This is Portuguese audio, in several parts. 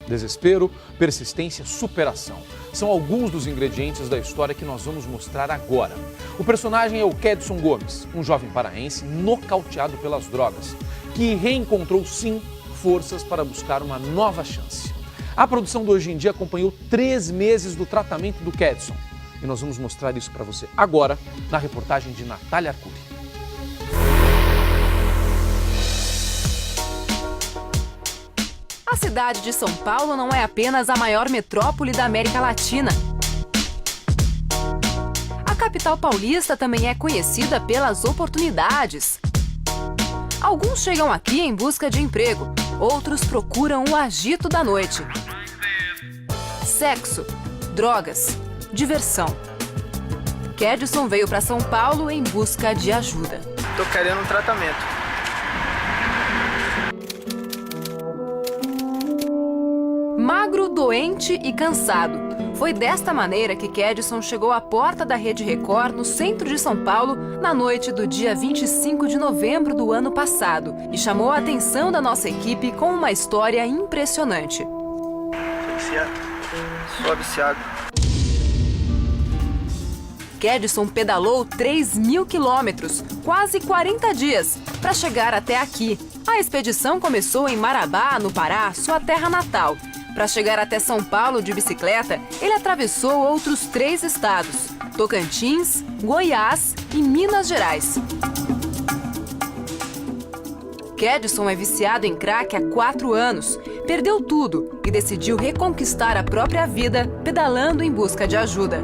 Desespero, persistência, superação. São alguns dos ingredientes da história que nós vamos mostrar agora. O personagem é o Kedson Gomes, um jovem paraense nocauteado pelas drogas, que reencontrou, sim, forças para buscar uma nova chance. A produção do Hoje em Dia acompanhou 3 meses do tratamento do Kedson. E nós vamos mostrar isso para você agora, na reportagem de Natália Arcuri. A cidade de São Paulo não é apenas a maior metrópole da América Latina. A capital paulista também é conhecida pelas oportunidades. Alguns chegam aqui em busca de emprego, outros procuram o agito da noite. Sexo, drogas, diversão. Kedson veio para São Paulo em busca de ajuda. Tô querendo um tratamento. Magro, doente e cansado. Foi desta maneira que Kedson chegou à porta da Rede Record, no centro de São Paulo, na noite do dia 25 de novembro do ano passado, e chamou a atenção da nossa equipe com uma história impressionante. Sou viciado. Kedson pedalou 3.000 quilômetros, quase 40 dias, para chegar até aqui. A expedição começou em Marabá, no Pará, sua terra natal. Para chegar até São Paulo de bicicleta, ele atravessou outros 3 estados: Tocantins, Goiás e Minas Gerais. Kedson é viciado em crack há 4 anos. Perdeu tudo e decidiu reconquistar a própria vida pedalando em busca de ajuda.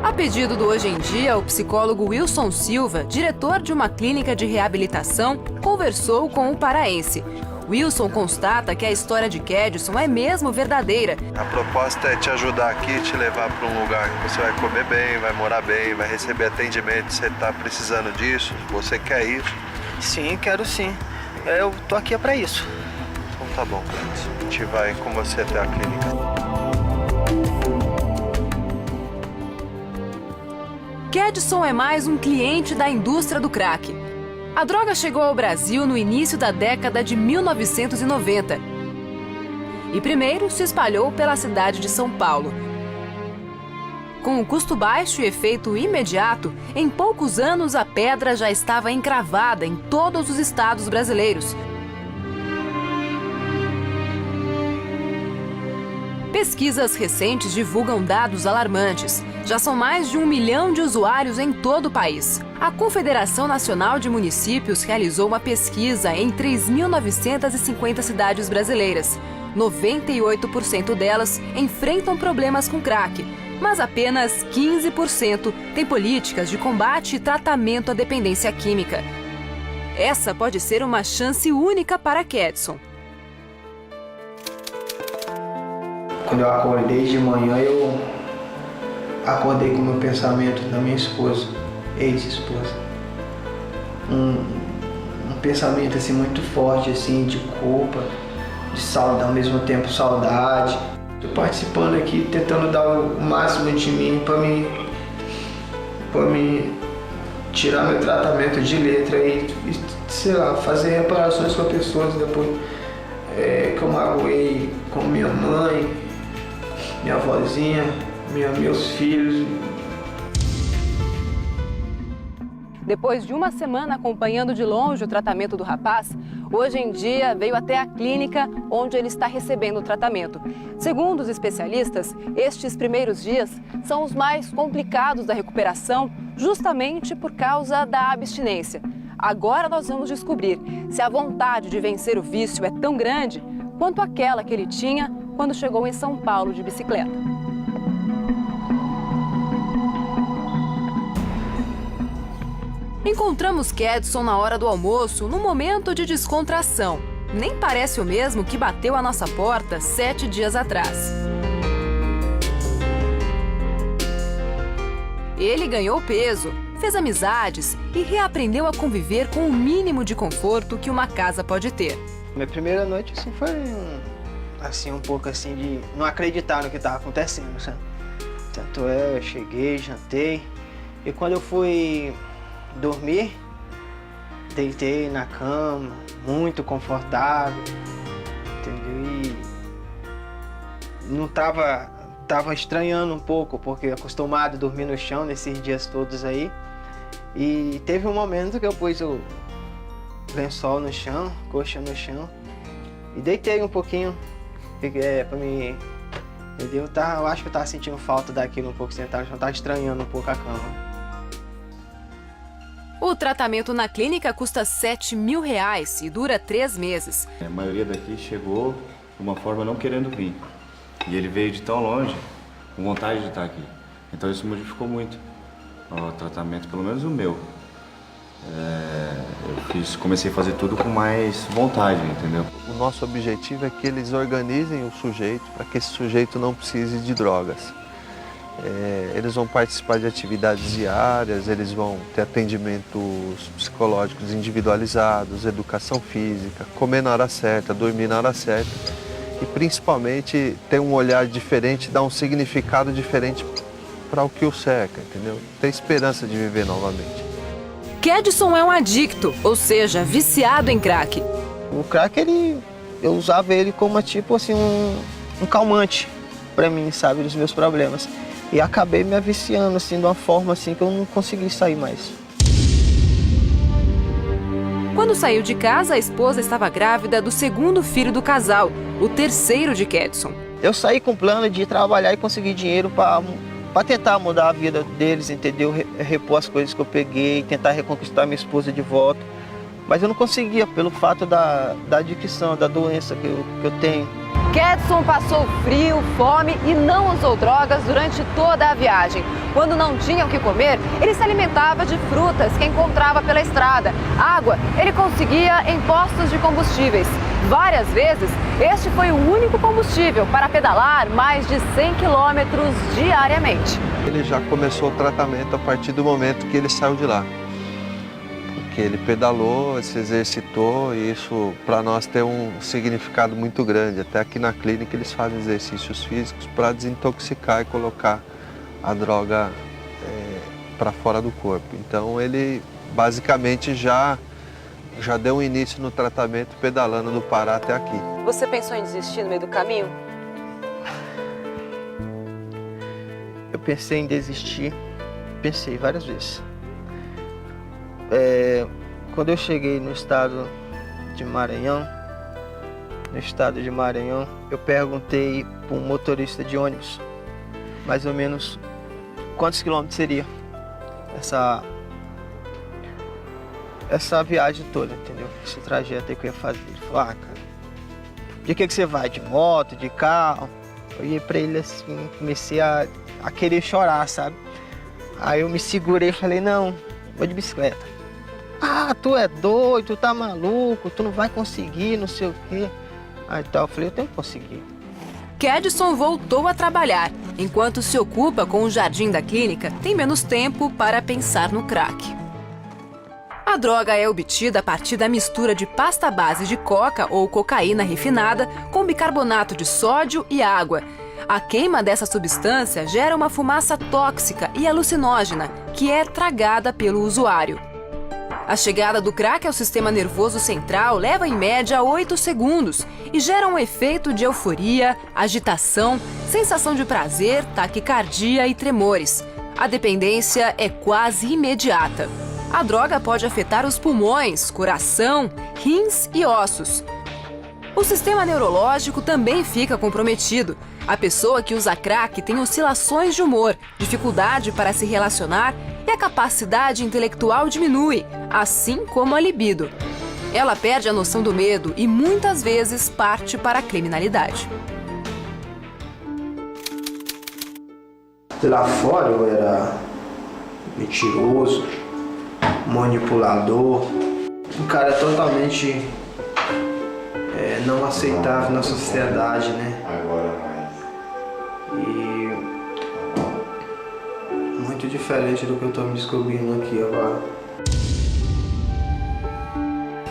A pedido do Hoje em Dia, o psicólogo Wilson Silva, diretor de uma clínica de reabilitação, conversou com o paraense. Wilson constata que a história de Kedson é mesmo verdadeira. A proposta é te ajudar aqui, te levar para um lugar que você vai comer bem, vai morar bem, vai receber atendimento. Você está precisando disso? Você quer isso? Sim, quero sim. Eu tô aqui para isso. Então tá bom, Kedson. A gente vai com você até a clínica. Kedson é mais um cliente da indústria do crack. A droga chegou ao Brasil no início da década de 1990 e primeiro se espalhou pela cidade de São Paulo. Com o custo baixo e efeito imediato, em poucos anos a pedra já estava encravada em todos os estados brasileiros. Pesquisas recentes divulgam dados alarmantes. Já são mais de 1 milhão de usuários em todo o país. A Confederação Nacional de Municípios realizou uma pesquisa em 3.950 cidades brasileiras. 98% delas enfrentam problemas com crack, mas apenas 15% têm políticas de combate e tratamento à dependência química. Essa pode ser uma chance única para Kedson. Quando eu acordei de manhã, eu acordei com o meu pensamento da minha esposa, ex-esposa. Um pensamento assim muito forte, assim, de culpa, de saudade, ao mesmo tempo saudade. Estou participando aqui, tentando dar o máximo de mim para me tirar meu tratamento de letra e, sei lá, fazer reparações com as pessoas depois que eu magoei com minha mãe, minha avózinha, meus filhos. Depois de uma semana acompanhando de longe o tratamento do rapaz, Hoje em Dia veio até a clínica onde ele está recebendo o tratamento. Segundo os especialistas, estes primeiros dias são os mais complicados da recuperação, justamente por causa da abstinência. Agora nós vamos descobrir se a vontade de vencer o vício é tão grande quanto aquela que ele tinha quando chegou em São Paulo de bicicleta. Encontramos Kedson na hora do almoço, num momento de descontração. Nem parece o mesmo que bateu à nossa porta 7 dias atrás. Ele ganhou peso, fez amizades e reaprendeu a conviver com o mínimo de conforto que uma casa pode ter. Minha primeira noite assim, foi um pouco assim de não acreditar no que estava acontecendo, sabe? Tanto é, eu cheguei, jantei e quando eu fui dormir, deitei na cama, muito confortável, entendeu? não tava estranhando um pouco, porque acostumado a dormir no chão nesses dias todos aí. E teve um momento que eu pus o lençol no chão, coxa no chão, e deitei um pouquinho pra mim, entendeu? Eu acho que eu tava sentindo falta daquilo um pouco sentado, eu tava estranhando um pouco a cama. O tratamento na clínica custa R$7.000 e dura 3 meses. A maioria daqui chegou de uma forma não querendo vir. E ele veio de tão longe, com vontade de estar aqui. Então isso modificou muito o tratamento, pelo menos o meu. Eu comecei a fazer tudo com mais vontade, entendeu? O nosso objetivo é que eles organizem o sujeito para que esse sujeito não precise de drogas. Eles vão participar de atividades diárias, eles vão ter atendimentos psicológicos individualizados, educação física, comer na hora certa, dormir na hora certa e principalmente ter um olhar diferente, dar um significado diferente para o que o cerca, entendeu? Ter esperança de viver novamente. Kedson é um adicto, ou seja, viciado em crack. O crack, eu usava ele como tipo assim, um calmante para mim, sabe, dos meus problemas. E acabei me viciando assim, de uma forma assim que eu não consegui sair mais. Quando saiu de casa, a esposa estava grávida do 2º filho do casal, o 3º de Kedson. Eu saí com o plano de trabalhar e conseguir dinheiro para tentar mudar a vida deles, entendeu? Repor as coisas que eu peguei, tentar reconquistar minha esposa de volta. Mas eu não conseguia pelo fato da adicção, da doença que eu tenho. Kedson passou frio, fome e não usou drogas durante toda a viagem. Quando não tinha o que comer, ele se alimentava de frutas que encontrava pela estrada. Água ele conseguia em postos de combustíveis. Várias vezes, este foi o único combustível para pedalar mais de 100 quilômetros diariamente. Ele já começou o tratamento a partir do momento que ele saiu de lá. Porque ele pedalou, se exercitou e isso para nós tem um significado muito grande. Até aqui na clínica eles fazem exercícios físicos para desintoxicar e colocar a droga para fora do corpo. Então ele basicamente já deu um início no tratamento pedalando do Pará até aqui. Você pensou em desistir no meio do caminho? Eu pensei em desistir, pensei várias vezes. Quando eu cheguei no estado de Maranhão, eu perguntei para um motorista de ônibus, mais ou menos, quantos quilômetros seria essa viagem toda, entendeu? Esse trajeto aí que eu ia fazer. Ele falou, cara, de que você vai? De moto, de carro? Eu ia pra ele assim, comecei a querer chorar, sabe? Aí eu me segurei e falei, não, vou de bicicleta. Ah, tu é doido, tu tá maluco, tu não vai conseguir, não sei o quê. Aí então eu falei, eu tenho que conseguir. Kedson voltou a trabalhar. Enquanto se ocupa com o jardim da clínica, tem menos tempo para pensar no crack. A droga é obtida a partir da mistura de pasta base de coca ou cocaína refinada com bicarbonato de sódio e água. A queima dessa substância gera uma fumaça tóxica e alucinógena, que é tragada pelo usuário. A chegada do crack ao sistema nervoso central leva em média 8 segundos e gera um efeito de euforia, agitação, sensação de prazer, taquicardia e tremores. A dependência é quase imediata. A droga pode afetar os pulmões, coração, rins e ossos. O sistema neurológico também fica comprometido. A pessoa que usa crack tem oscilações de humor, dificuldade para se relacionar e a capacidade intelectual diminui, assim como a libido. Ela perde a noção do medo e muitas vezes parte para a criminalidade. Lá fora eu era mentiroso, manipulador, um cara totalmente não aceitável na sociedade, né? E muito diferente do que eu estou me descobrindo aqui agora.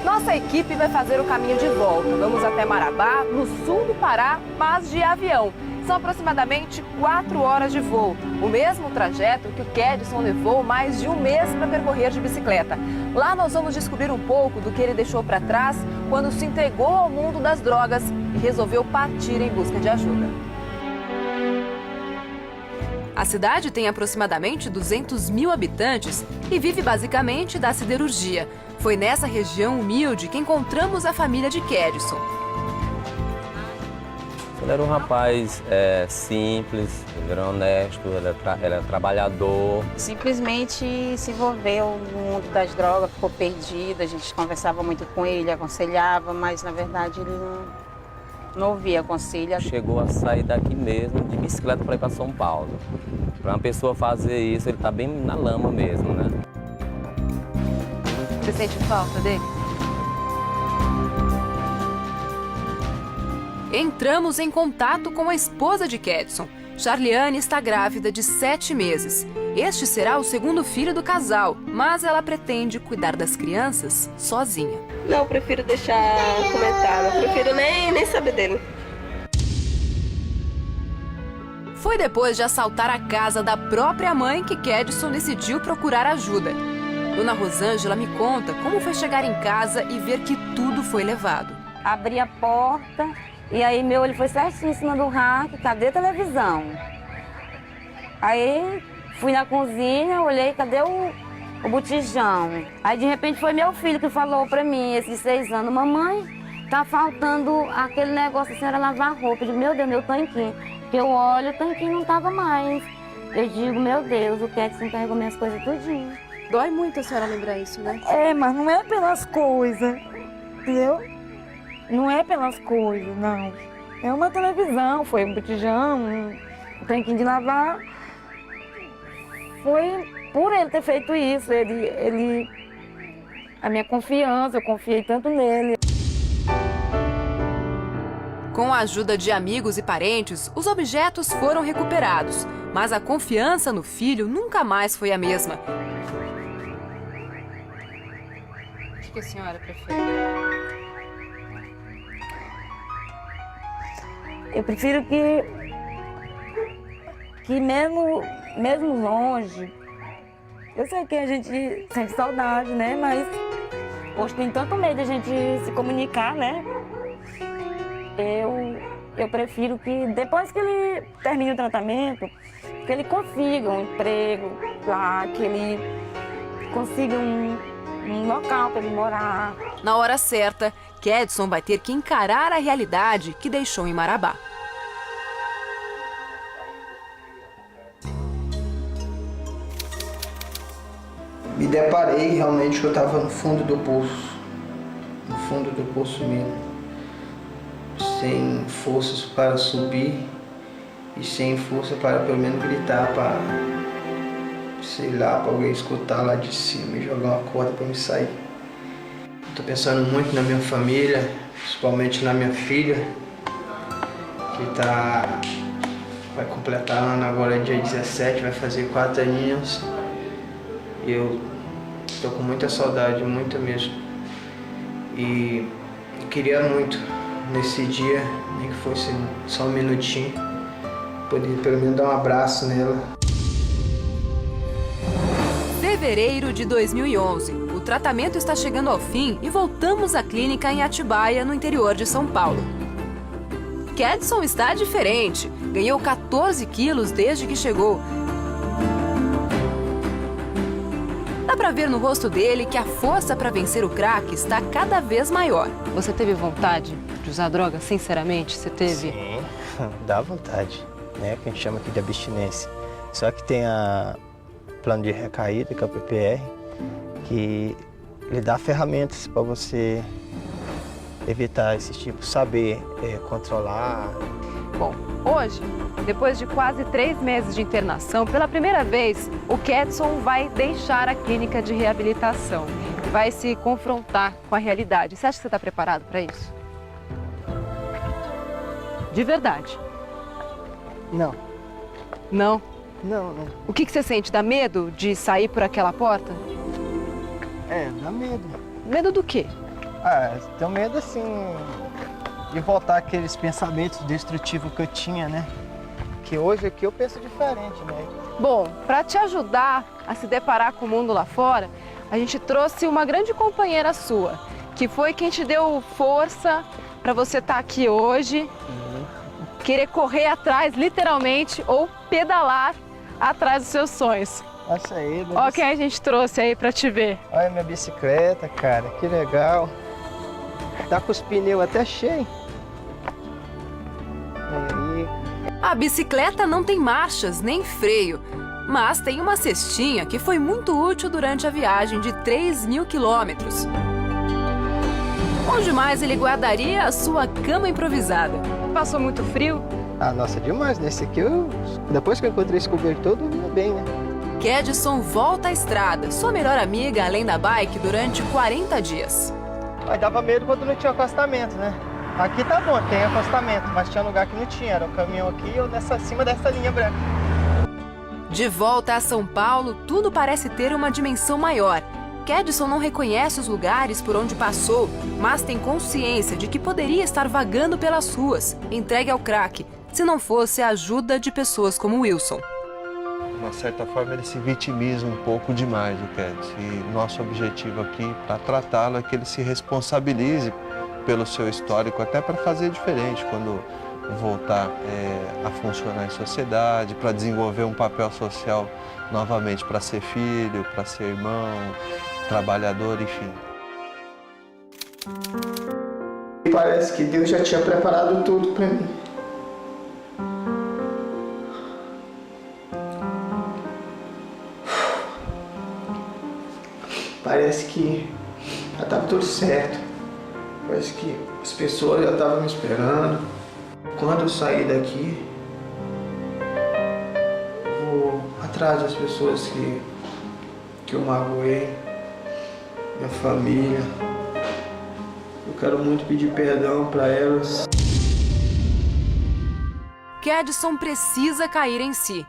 Nossa equipe vai fazer o caminho de volta. Vamos até Marabá, no sul do Pará, mas de avião. São aproximadamente 4 horas de voo. O mesmo trajeto que o Kedson levou mais de um mês para percorrer de bicicleta. Lá nós vamos descobrir um pouco do que ele deixou para trás quando se entregou ao mundo das drogas e resolveu partir em busca de ajuda. A cidade tem aproximadamente 200 mil habitantes e vive basicamente da siderurgia. Foi nessa região humilde que encontramos a família de Kedson. Ele era um rapaz simples, ele era honesto, ele era trabalhador. Simplesmente se envolveu no mundo das drogas, ficou perdido, a gente conversava muito com ele, aconselhava, mas na verdade ele não ouvia conselho. Chegou a sair daqui mesmo de bicicleta para ir para São Paulo. Para uma pessoa fazer isso, ele está bem na lama mesmo, né? Você sente falta dele? Entramos em contato com a esposa de Kedson. Charliane está grávida de 7 meses. Este será o segundo filho do casal, mas ela pretende cuidar das crianças sozinha. Não, eu prefiro deixar comentar, eu prefiro nem saber dele. Foi depois de assaltar a casa da própria mãe que Kedson decidiu procurar ajuda. Dona Rosângela me conta como foi chegar em casa e ver que tudo foi levado. Abri a porta e aí meu olho foi certinho em cima do rack, cadê a televisão? Aí fui na cozinha, olhei, cadê o botijão? Aí de repente foi meu filho que falou pra mim, esses 6 anos, mamãe, tá faltando aquele negócio, a senhora lavar roupa. Eu digo, meu Deus, meu tanquinho. Que eu olho, o tanquinho não tava mais. Eu digo, meu Deus, o Kedson carregou minhas coisas tudinho. Dói muito a senhora lembrar isso, né? É, mas não é pelas coisas, entendeu? Não é pelas coisas, não. É uma televisão, foi um botijão, um tanquinho de lavar. Foi por ele ter feito isso, a minha confiança, eu confiei tanto nele. Com a ajuda de amigos e parentes, os objetos foram recuperados, mas a confiança no filho nunca mais foi a mesma. O que a senhora prefere? Eu prefiro que mesmo longe, eu sei que a gente sente saudade, né? Mas hoje tem tanto medo de a gente se comunicar, né? Eu prefiro que depois que ele termine o tratamento, que ele consiga um emprego lá, que ele consiga um local para ele morar. Na hora certa, Kedson vai ter que encarar a realidade que deixou em Marabá. Me deparei realmente que eu estava no fundo do poço mesmo. Sem forças para subir e sem força para pelo menos gritar para, sei lá, para alguém escutar lá de cima e jogar uma corda para me sair. Estou pensando muito na minha família, principalmente na minha filha, que vai completar ano agora dia 17, vai fazer 4 aninhos. E eu estou com muita saudade, muita mesmo. E eu queria muito nesse dia, nem que fosse só um minutinho, poder pelo menos dar um abraço nela. Fevereiro de 2011. O tratamento está chegando ao fim e voltamos à clínica em Atibaia, no interior de São Paulo. Kedson está diferente. Ganhou 14 quilos desde que chegou. Dá pra ver no rosto dele que a força para vencer o crack está cada vez maior. Você teve vontade de usar droga, sinceramente? Você teve? Sim, dá vontade, né? Que a gente chama aqui de abstinência. Só que tem a plano de recaída, que é o PPR, que ele dá ferramentas para você evitar esse tipo, saber controlar. Bom, hoje, depois de quase 3 meses de internação, pela primeira vez, o Kedson vai deixar a clínica de reabilitação. Vai se confrontar com a realidade. Você acha que você está preparado para isso? De verdade? Não. Não? Não. O que você sente? Dá medo de sair por aquela porta? Dá medo. Medo do quê? Tenho medo, assim, de voltar aqueles pensamentos destrutivos que eu tinha, né? Que hoje aqui eu penso diferente, né? Bom, para te ajudar a se deparar com o mundo lá fora, a gente trouxe uma grande companheira sua, que foi quem te deu força para você estar aqui hoje, querer correr atrás, literalmente, ou pedalar atrás dos seus sonhos. Nossa, aí, Ó quem a gente trouxe aí pra te ver. Olha minha bicicleta, cara, que legal. Tá com os pneus até cheios. Aí. A bicicleta não tem marchas nem freio, mas tem uma cestinha que foi muito útil durante a viagem de 3.000 quilômetros. Onde mais ele guardaria a sua cama improvisada? Passou muito frio? Ah, nossa, demais, né? Esse aqui, depois que eu encontrei esse cobertor, eu dormia bem, né? Kedson volta à estrada, sua melhor amiga além da bike, durante 40 dias. Mas dava medo quando não tinha acostamento, né? Aqui tá bom, tem acostamento, mas tinha lugar que não tinha. Era o caminhão aqui ou acima dessa linha branca. De volta a São Paulo, tudo parece ter uma dimensão maior. Kedson não reconhece os lugares por onde passou, mas tem consciência de que poderia estar vagando pelas ruas, entregue ao crack, se não fosse a ajuda de pessoas como Wilson. De uma certa forma, ele se vitimiza um pouco demais, o Kedson. E nosso objetivo aqui, para tratá-lo, é que ele se responsabilize pelo seu histórico, até para fazer diferente quando voltar a funcionar em sociedade, para desenvolver um papel social novamente, para ser filho, para ser irmão, trabalhador, enfim. Parece que Deus já tinha preparado tudo para mim. Parece que já estava tudo certo. Parece que as pessoas já estavam me esperando. Quando eu sair daqui, vou atrás das pessoas que eu magoei, minha família. Eu quero muito pedir perdão para elas. Kedson precisa cair em si.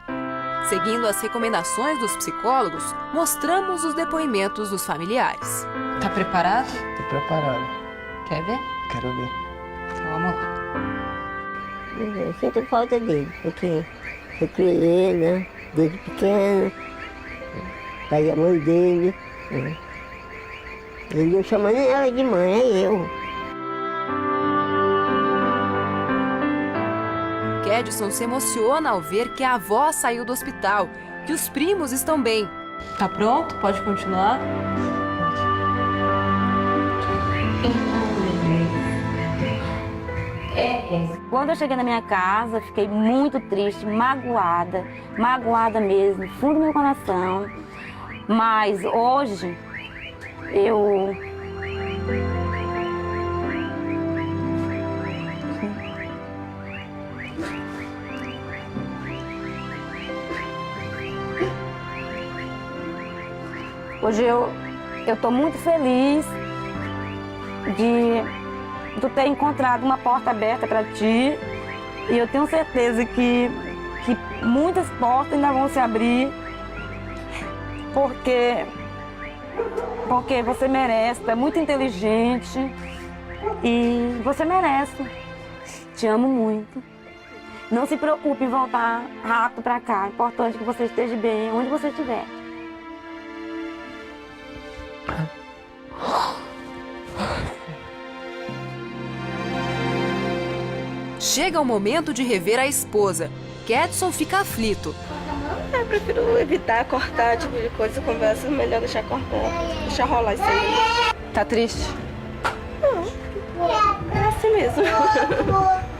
Seguindo as recomendações dos psicólogos, mostramos os depoimentos dos familiares. Tá preparado? Tô preparado. Quer ver? Quero ver. Então vamos lá. Eu sinto falta dele, porque eu criei ele, né, desde pequeno, pai e a mãe dele. Né. Ele não chama nem ela de mãe, é eu. Kedson se emociona ao ver que a avó saiu do hospital, que os primos estão bem. Tá pronto? Pode continuar? Quando eu cheguei na minha casa, fiquei muito triste, magoada mesmo, fundo do meu coração. Mas hoje, Hoje eu tô muito feliz de tu ter encontrado uma porta aberta para ti, e eu tenho certeza que muitas portas ainda vão se abrir, porque você merece, tu é muito inteligente e você merece. Te amo muito. Não se preocupe em voltar rápido para cá, é importante que você esteja bem onde você estiver. Chega o momento de rever a esposa. Kedson fica aflito. Eu prefiro evitar cortar tipo de coisa, conversa, melhor deixar cortar, deixar rolar isso aí. Tá triste? Não, é assim mesmo.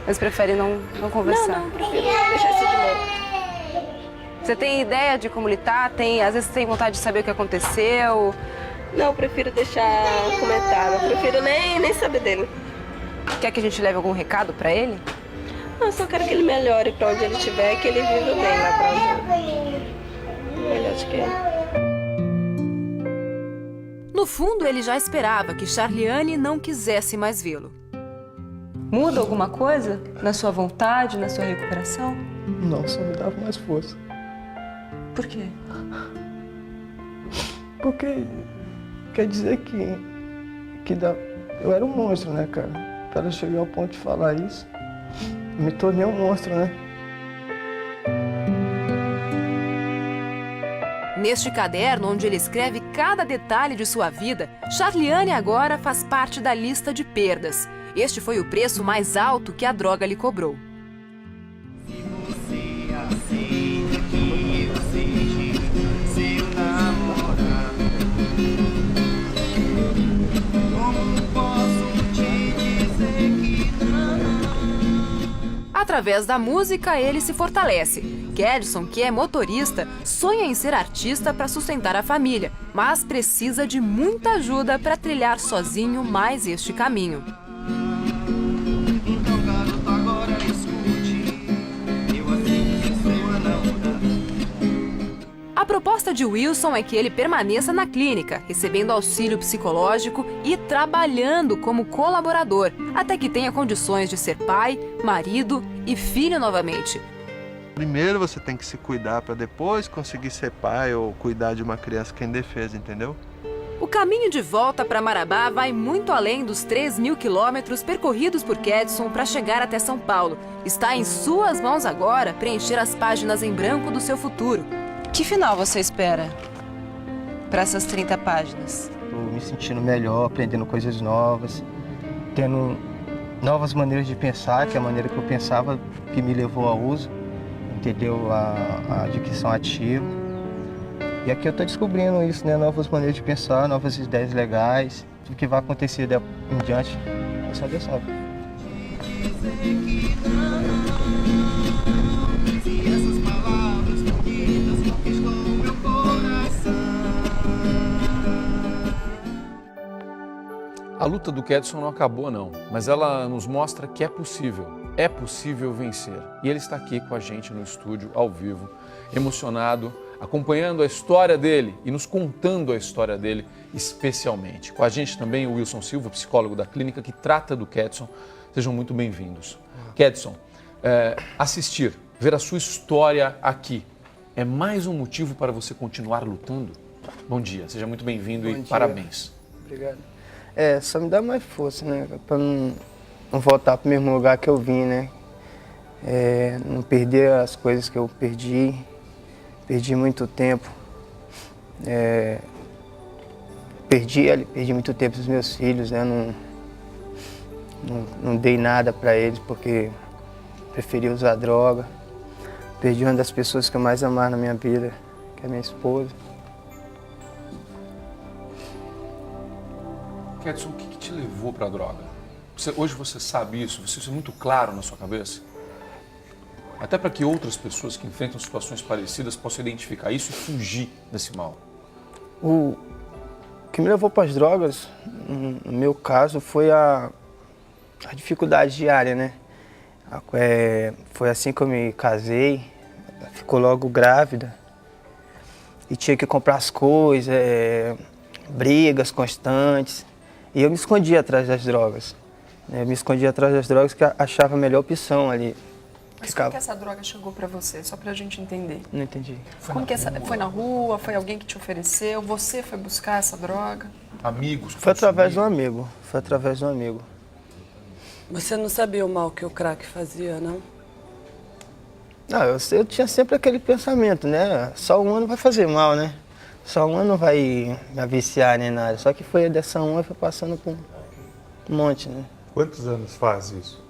Mas prefere não conversar? Não, prefiro deixar isso de novo. Você tem ideia de como ele tá? Às vezes tem vontade de saber o que aconteceu? Não, eu prefiro deixar comentar, eu prefiro nem saber dele. Quer que a gente leve algum recado pra ele? Não, eu só quero que ele melhore pra onde ele estiver, que ele viva bem lá pra onde melhor de que ele. No fundo, ele já esperava que Charliane não quisesse mais vê-lo. Muda alguma coisa na sua vontade, na sua recuperação? Não, só me dava mais força. Por quê? Porque quer dizer que eu era um monstro, né, cara? Para eu chegar ao ponto de falar isso, eu me tornei um monstro, né? Neste caderno, onde ele escreve cada detalhe de sua vida, Charliane agora faz parte da lista de perdas. Este foi o preço mais alto que a droga lhe cobrou. Se você aceita que eu através da música, ele se fortalece. Kedson, que é motorista, sonha em ser artista para sustentar a família, mas precisa de muita ajuda para trilhar sozinho mais este caminho. A proposta de Wilson é que ele permaneça na clínica, recebendo auxílio psicológico e trabalhando como colaborador, até que tenha condições de ser pai, marido e filho novamente. Primeiro você tem que se cuidar para depois conseguir ser pai ou cuidar de uma criança que é indefesa, entendeu? O caminho de volta para Marabá vai muito além dos 3.000 quilômetros percorridos por Kedson para chegar até São Paulo. Está em suas mãos agora preencher as páginas em branco do seu futuro. Que final você espera para essas 30 páginas? Estou me sentindo melhor, aprendendo coisas novas, tendo novas maneiras de pensar, que é a maneira que eu pensava que me levou ao uso, entendeu? A dicção ativa. E aqui eu estou descobrindo isso, né? Novas maneiras de pensar, novas ideias legais. Tudo que vai acontecer em diante, só Deus sabe. A luta do Kedson não acabou não, mas ela nos mostra que é possível vencer. E ele está aqui com a gente no estúdio, ao vivo, emocionado, acompanhando a história dele e nos contando a história dele especialmente. Com a gente também o Wilson Silva, psicólogo da clínica que trata do Kedson. Sejam muito bem-vindos. Kedson, assistir, ver a sua história aqui, é mais um motivo para você continuar lutando? Bom dia, seja muito bem-vindo e parabéns. Obrigado. Só me dá mais força, né? Pra não voltar pro mesmo lugar que eu vim, né? Não perder as coisas que eu perdi muito tempo. Perdi muito tempo dos meus filhos, né? Não dei nada para eles porque preferi usar droga. Perdi uma das pessoas que eu mais amava na minha vida, que é a minha esposa. Kedson, o que te levou para a droga? Hoje você sabe isso? Isso é muito claro na sua cabeça? Até para que outras pessoas que enfrentam situações parecidas possam identificar isso e fugir desse mal. O que me levou para as drogas, no meu caso, foi a dificuldade diária, né? Foi assim que eu me casei, ficou logo grávida e tinha que comprar as coisas, brigas constantes. E eu me escondia atrás das drogas. Eu me escondia atrás das drogas que eu achava a melhor opção ali. Mas como que essa droga chegou para você? Só pra gente entender. Não entendi. Foi na rua? Foi alguém que te ofereceu? Você foi buscar essa droga? Amigos? Foi através de um amigo. Você não sabia o mal que o crack fazia, não? Não, eu tinha sempre aquele pensamento, né? Só um ano vai fazer mal, né? Só um ano vai me viciar nem nada. Só que foi dessa uma e foi passando por um monte, né? Quantos anos faz isso?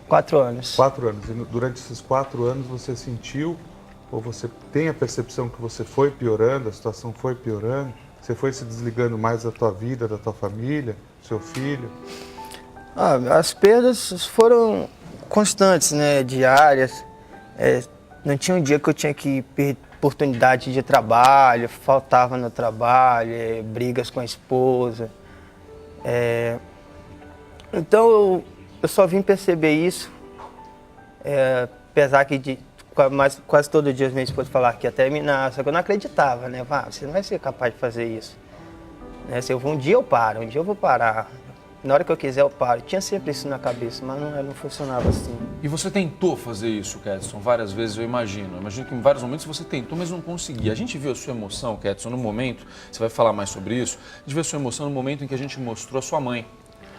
4 anos. 4 anos. E durante esses 4 anos você sentiu, ou você tem a percepção que você foi piorando, a situação foi piorando? Você foi se desligando mais da tua vida, da tua família, do seu filho? As perdas foram constantes, né? Diárias. Não tinha um dia que eu tinha que perder oportunidade de trabalho, faltava no trabalho, brigas com a esposa. Então eu só vim perceber isso, apesar que quase todo dia minha esposa falava que ia terminar, só que eu não acreditava, né? Você não vai ser capaz de fazer isso. Um dia eu paro, um dia eu vou parar. Na hora que eu quiser eu paro. Tinha sempre isso na cabeça, mas não funcionava assim. E você tentou fazer isso, Kedson, várias vezes, eu imagino. Eu imagino que em vários momentos você tentou, mas não conseguia. A gente viu a sua emoção, Kedson, no momento, você vai falar mais sobre isso, a gente viu a sua emoção no momento em que a gente mostrou a sua mãe.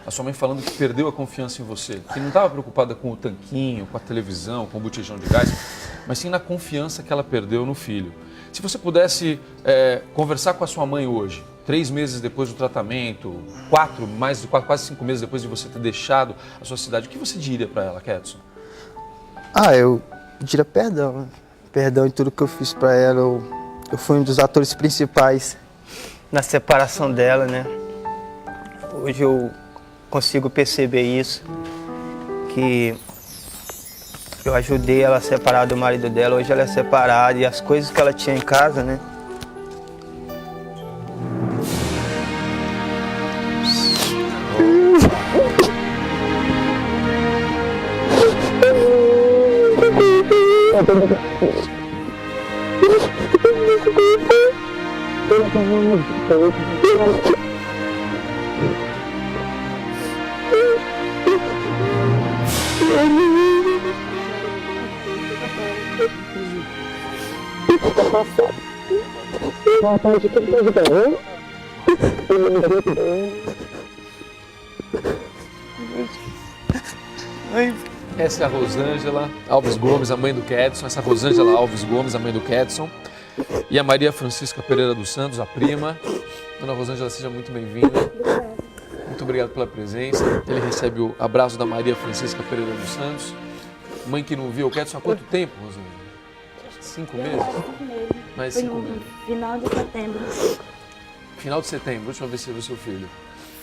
A sua mãe falando que perdeu a confiança em você, que não estava preocupada com o tanquinho, com a televisão, com o botijão de gás, mas sim na confiança que ela perdeu no filho. Se você pudesse conversar com a sua mãe hoje, 3 meses depois do tratamento, quase 5 meses depois de você ter deixado a sua cidade, o que você diria para ela, Kedson? Eu diria perdão. Perdão em tudo que eu fiz para ela. Eu fui um dos atores principais na separação dela, né? Hoje eu consigo perceber isso, que Eu ajudei ela a separar do marido dela, hoje ela é separada e as coisas que ela tinha em casa, né? Essa é a Rosângela Alves Gomes, a mãe do Kedson. Essa é a Rosângela Alves Gomes, a mãe do Kedson. E a Maria Francisca Pereira dos Santos, a prima. Dona Rosângela, seja muito bem-vinda. Muito obrigado pela presença. Ele recebe o abraço da Maria Francisca Pereira dos Santos. Mãe que não viu o Kedson há quanto tempo, Rosângela? 5 meses? Mais 5 meses. Final de setembro. Final de setembro, última vez que você viu seu filho.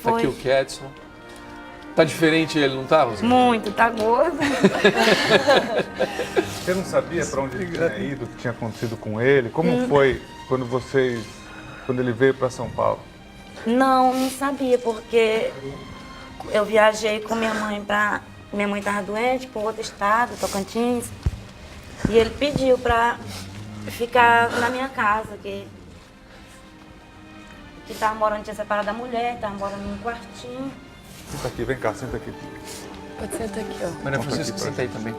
Tá Foi. aqui o Kedson. Tá diferente ele, não tá, Rosângela? Muito, tá gordo. Você não sabia para onde ele tinha ido, o que tinha acontecido com ele? Como foi quando ele veio para São Paulo? Não sabia, porque eu viajei com minha mãe para... Minha mãe estava doente, para outro estado, Tocantins. E ele pediu para ficar na minha casa, que estava morando, tinha separado da mulher, estava morando num quartinho. Senta aqui, vem cá, senta aqui. Pode sentar aqui, ó. Maria Francisca, senta aí também.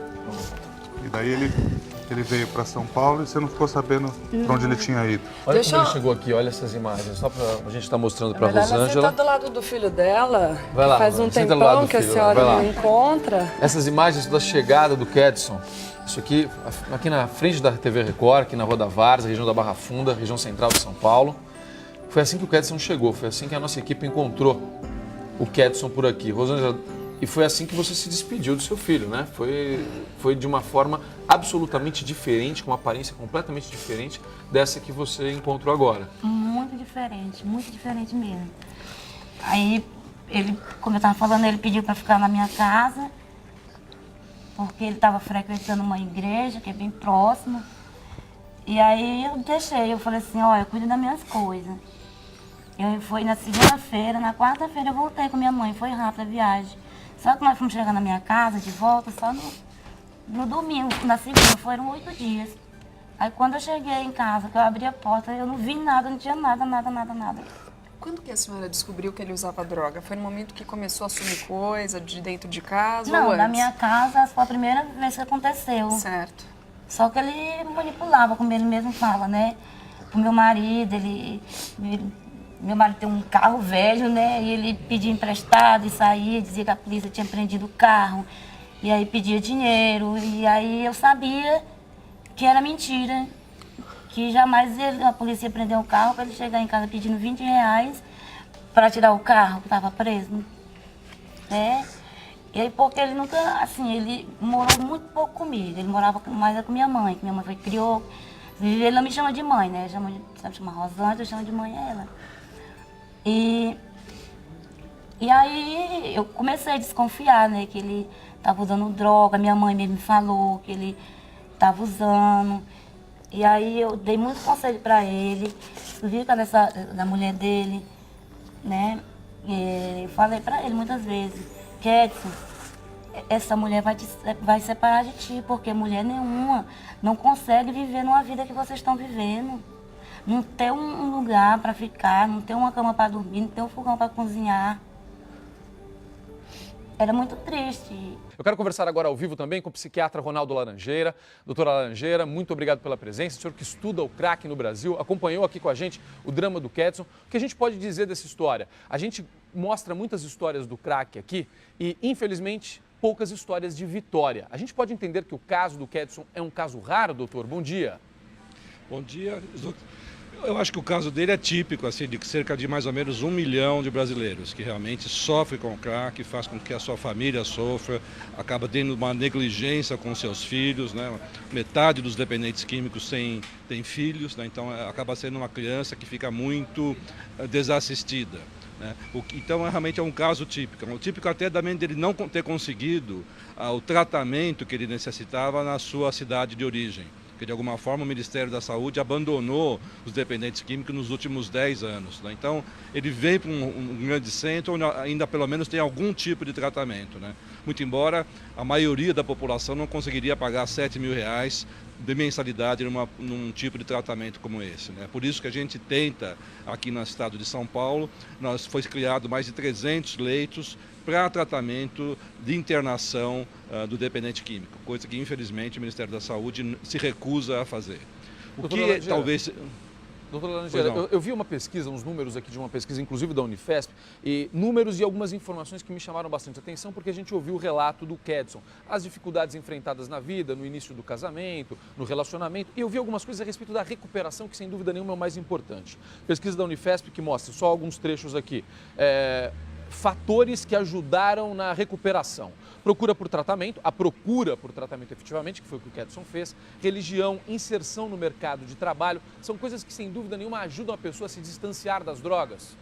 E daí ele veio para São Paulo e você não ficou sabendo para onde ele tinha ido. Olha como ele chegou aqui, olha essas imagens, só pra a gente estar mostrando pra Ela Rosângela. tá do lado do filho dela, Vai lá, faz um senta do lado tempão do que a filho, senhora vai lá. não encontra. Essas imagens da chegada do Kedson, isso aqui na frente da TV Record, aqui na Rua da Várzea, região da Barra Funda, região central de São Paulo. Foi assim que o Kedson chegou, foi assim que a nossa equipe encontrou o Kedson por aqui. Rosângela, e foi assim que você se despediu do seu filho, né? Foi de uma forma absolutamente diferente, com uma aparência completamente diferente dessa que você encontrou agora. Muito diferente mesmo. Aí, ele, como eu estava falando, ele pediu para ficar na minha casa, porque ele estava frequentando uma igreja que é bem próxima. E aí eu deixei, eu falei assim, olha, cuida das minhas coisas. Eu fui na segunda-feira, na quarta-feira eu voltei com minha mãe, foi rápida a viagem. Só que nós fomos chegar na minha casa de volta só no domingo, na segunda, foram 8 dias. Aí quando eu cheguei em casa, que eu abri a porta, eu não vi nada, não tinha nada. Quando que a senhora descobriu que ele usava droga? Foi no momento que começou a sumir coisa de dentro de casa ou Não, antes? na minha casa foi a primeira vez que aconteceu. Certo. Só que ele manipulava, como ele mesmo fala, né? O meu marido, meu marido tem um carro velho, né? E ele pedia emprestado e saía, dizia que a polícia tinha prendido o carro. E aí pedia dinheiro. E aí eu sabia que era mentira. Que jamais a polícia ia prender o carro para ele chegar em casa pedindo 20 reais para tirar o carro que estava preso. Né? E aí porque ele nunca, assim, ele morou muito pouco comigo. Ele morava mais com minha mãe, que minha mãe foi criou. Ele não me chama de mãe, né? Sabe chamar Rosângela, eu chamo de mãe ela. E aí eu comecei a desconfiar, né, que ele estava usando droga, minha mãe mesmo me falou que ele estava usando. E aí eu dei muito conselho para ele, vi da mulher dele, né, e eu falei para ele muitas vezes, Kedson, essa mulher vai separar de ti, porque mulher nenhuma não consegue viver numa vida que vocês estão vivendo. Não ter um lugar para ficar, não ter uma cama para dormir, não ter um fogão para cozinhar. Era muito triste. Eu quero conversar agora ao vivo também com o psiquiatra Ronaldo Laranjeira. Doutora Laranjeira, muito obrigado pela presença. O senhor que estuda o crack no Brasil, acompanhou aqui com a gente o drama do Kedson. O que a gente pode dizer dessa história? A gente mostra muitas histórias do crack aqui e, infelizmente, poucas histórias de vitória. A gente pode entender que o caso do Kedson é um caso raro, doutor? Bom dia. Bom dia. Eu acho que o caso dele é típico, assim, de cerca de mais ou menos 1 milhão de brasileiros que realmente sofrem com o crack, faz com que a sua família sofra, acaba tendo uma negligência com seus filhos, né? Metade dos dependentes químicos tem filhos, né? Então acaba sendo uma criança que fica muito desassistida. né? Então, realmente é um caso típico. O típico até também dele não ter conseguido o tratamento que ele necessitava na sua cidade de origem. Porque, de alguma forma, o Ministério da Saúde abandonou os dependentes químicos nos últimos 10 anos. Né? Então, ele vem para um grande centro onde ainda, pelo menos, tem algum tipo de tratamento. Né? Muito embora a maioria da população não conseguiria pagar R$7.000 de mensalidade num tipo de tratamento como esse. Né? Por isso que a gente tenta, aqui no estado de São Paulo, foi criado mais de 300 leitos para tratamento de internação do dependente químico, coisa que, infelizmente, o Ministério da Saúde se recusa a fazer. O que talvez... Doutora Laranjeira, eu vi uma pesquisa, uns números aqui de uma pesquisa, inclusive da Unifesp, e números e algumas informações que me chamaram bastante atenção, porque a gente ouviu o relato do Kedson, as dificuldades enfrentadas na vida, no início do casamento, no relacionamento, e eu vi algumas coisas a respeito da recuperação, que sem dúvida nenhuma é o mais importante. Pesquisa da Unifesp que mostra, só alguns trechos aqui, fatores que ajudaram na recuperação. Procura por tratamento, a procura por tratamento efetivamente, que foi o que o Kedson fez, religião, inserção no mercado de trabalho, são coisas que sem dúvida nenhuma ajudam a pessoa a se distanciar das drogas.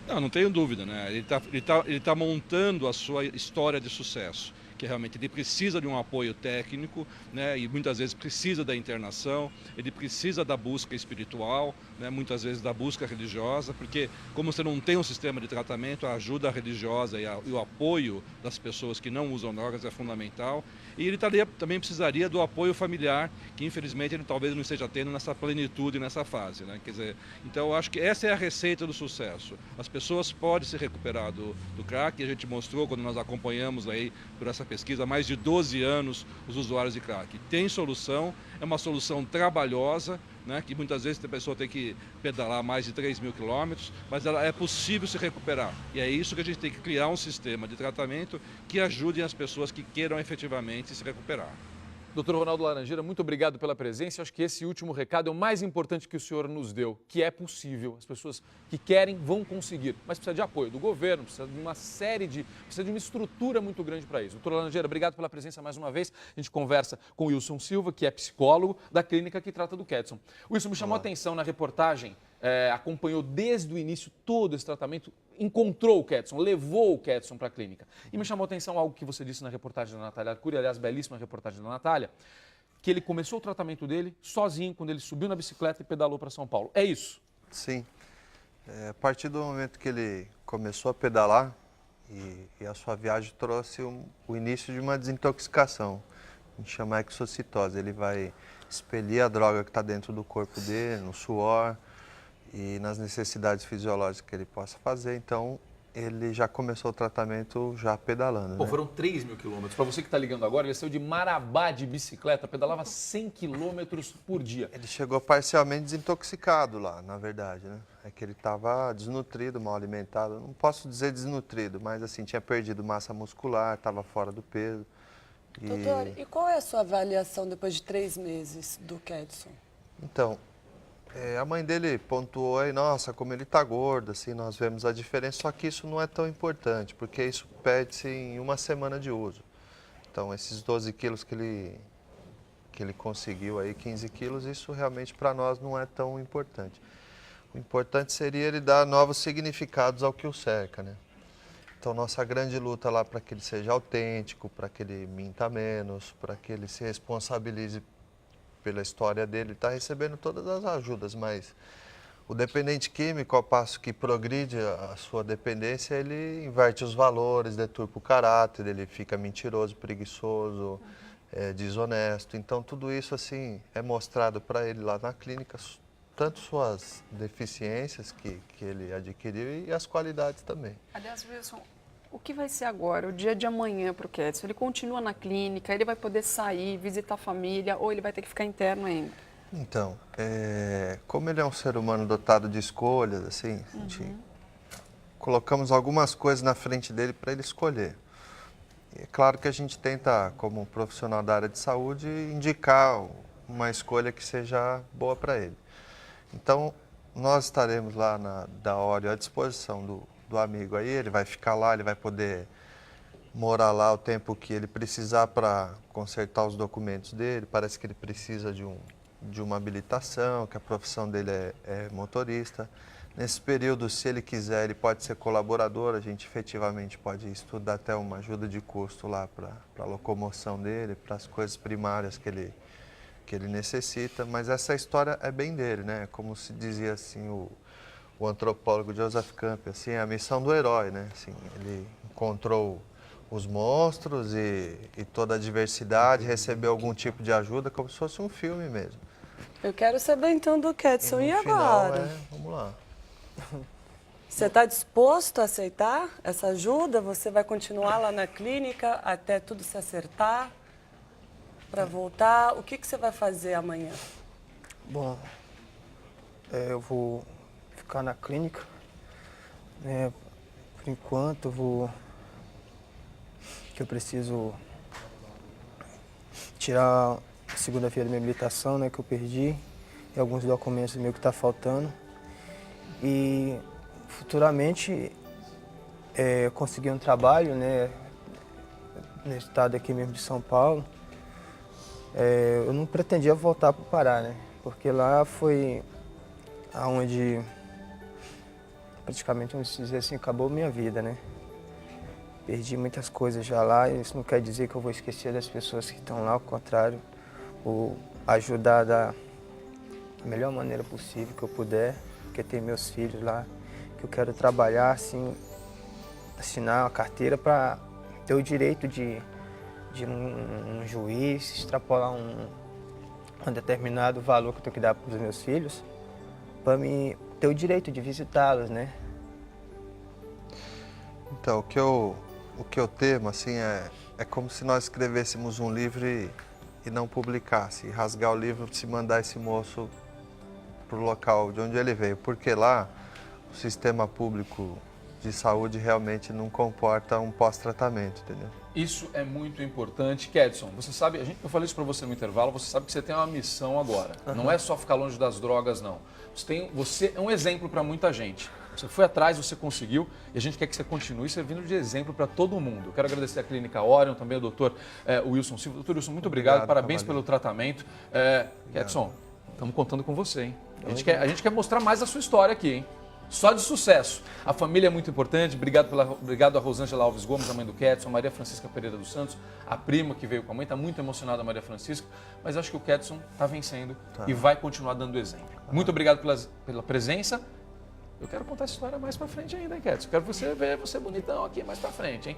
Não tenho dúvida, né? Ele tá montando a sua história de sucesso, que realmente ele precisa de um apoio técnico, né? E muitas vezes precisa da internação, ele precisa da busca espiritual, né? Muitas vezes da busca religiosa, porque como você não tem um sistema de tratamento, a ajuda religiosa e o apoio das pessoas que não usam drogas é fundamental. E ele também precisaria do apoio familiar, que infelizmente ele talvez não esteja tendo nessa plenitude, nessa fase, né? Quer dizer, então eu acho que essa é a receita do sucesso. As pessoas podem se recuperar do crack, e a gente mostrou quando nós acompanhamos aí por essa pesquisa há mais de 12 anos os usuários de crack. Tem solução, é uma solução trabalhosa, né, que muitas vezes a pessoa tem que pedalar mais de 3.000 quilômetros, mas é possível se recuperar. E é isso que a gente tem que criar um sistema de tratamento que ajude as pessoas que queiram efetivamente se recuperar. Doutor Ronaldo Laranjeira, muito obrigado pela presença. Acho que esse último recado é o mais importante que o senhor nos deu, que é possível. As pessoas que querem vão conseguir, mas precisa de apoio do governo, precisa de uma precisa de uma estrutura muito grande para isso. Doutor Laranjeira, obrigado pela presença mais uma vez. A gente conversa com o Wilson Silva, que é psicólogo da clínica que trata do Kedson. O Wilson me chamou a atenção na reportagem, acompanhou desde o início todo esse tratamento, encontrou o Kedson, levou o Kedson para a clínica. E me chamou a atenção algo que você disse na reportagem da Natália Arcuri, aliás, belíssima reportagem da Natália, que ele começou o tratamento dele sozinho, quando ele subiu na bicicleta e pedalou para São Paulo. É isso? Sim. A partir do momento que ele começou a pedalar, e a sua viagem trouxe o início de uma desintoxicação. A gente chama exocitose. Ele vai expelir a droga que está dentro do corpo dele, no suor, e nas necessidades fisiológicas que ele possa fazer. Então, ele já começou o tratamento já pedalando. Pô, foram 3.000 quilômetros. Para você que está ligando agora, ele saiu de Marabá de bicicleta, pedalava 100 quilômetros por dia. Ele chegou parcialmente desintoxicado lá, na verdade, né? É que ele estava desnutrido, mal alimentado. Não posso dizer desnutrido, mas assim, tinha perdido massa muscular, estava fora do peso. Doutor, e qual é a sua avaliação depois de 3 meses do Kedson? Então, a mãe dele pontuou aí, nossa, como ele está gordo, assim, nós vemos a diferença, só que isso não é tão importante, porque isso perde-se em uma semana de uso. Então, esses 12 quilos que ele conseguiu aí, 15 quilos, isso realmente para nós não é tão importante. O importante seria ele dar novos significados ao que o cerca, né? Então, nossa grande luta lá para que ele seja autêntico, para que ele minta menos, para que ele se responsabilize pela história dele, está recebendo todas as ajudas, mas o dependente químico, ao passo que progride a sua dependência, ele inverte os valores, deturpa o caráter, ele fica mentiroso, preguiçoso, desonesto. Então, tudo isso assim é mostrado para ele lá na clínica, tanto suas deficiências que ele adquiriu e as qualidades também. Aliás, Wilson, o que vai ser agora, o dia de amanhã para o Kedson? Ele continua na clínica, ele vai poder sair, visitar a família ou ele vai ter que ficar interno ainda? Então, como ele é um ser humano dotado de escolhas, assim, a gente colocamos algumas coisas na frente dele para ele escolher. E é claro que a gente tenta, como profissional da área de saúde, indicar uma escolha que seja boa para ele. Então, nós estaremos lá da Oreo à disposição do amigo aí, ele vai ficar lá, ele vai poder morar lá o tempo que ele precisar para consertar os documentos dele. Parece que ele precisa de uma habilitação, que a profissão dele é motorista. Nesse período, se ele quiser, ele pode ser colaborador, a gente efetivamente pode estudar até uma ajuda de custo lá para a locomoção dele, para as coisas primárias que ele necessita, mas essa história é bem dele, né? Como se dizia assim o antropólogo Joseph Campbell, assim, a missão do herói, né? Assim, ele encontrou os monstros e toda a diversidade, recebeu algum tipo de ajuda, como se fosse um filme mesmo. Eu quero saber então do Kedson, e agora? Vamos lá. Você está disposto a aceitar essa ajuda? Você vai continuar lá na clínica até tudo se acertar para voltar? O que você vai fazer amanhã? Bom, eu vou ficar na clínica, né? Por enquanto eu preciso tirar a segunda-feira da minha habilitação, né, que eu perdi, e alguns documentos meio que tá faltando. E futuramente conseguir um trabalho, né, no estado aqui mesmo de São Paulo. Eu não pretendia voltar para o Pará, né, porque lá foi aonde praticamente, vamos dizer assim, acabou minha vida, né. Perdi muitas coisas já lá, e isso não quer dizer que eu vou esquecer das pessoas que estão lá, ao contrário, vou ajudar da melhor maneira possível que eu puder, porque tem meus filhos lá, que eu quero trabalhar, assim, assinar uma carteira para ter o direito de um juiz extrapolar um determinado valor que eu tenho que dar para os meus filhos, para mim ter o direito de visitá-los, né? Então, o que eu temo, assim, é como se nós escrevêssemos um livro e não publicasse, rasgar o livro e se mandar esse moço para o local de onde ele veio, porque lá o sistema público de saúde realmente não comporta um pós-tratamento, entendeu? Isso é muito importante. Kedson, você sabe, eu falei isso para você no intervalo, você sabe que você tem uma missão agora. Não é só ficar longe das drogas, não. Você é um exemplo para muita gente. Você foi atrás, você conseguiu, e a gente quer que você continue servindo de exemplo para todo mundo. Eu quero agradecer a Clínica Orion, também ao doutor Wilson Silva. Doutor Wilson, muito obrigado, parabéns pelo tratamento. Kedson, estamos contando com você, hein? A gente quer mostrar mais a sua história aqui, hein? Só de sucesso. A família é muito importante. Obrigado a Rosângela Alves Gomes, a mãe do Kedson, a Maria Francisca Pereira dos Santos, a prima que veio com a mãe. Está muito emocionada a Maria Francisca, mas acho que o Kedson está vencendo e vai continuar dando exemplo. Muito obrigado pela presença. Eu quero contar essa história mais pra frente ainda, hein, Kedson? Quero você ver você bonitão aqui mais pra frente, hein?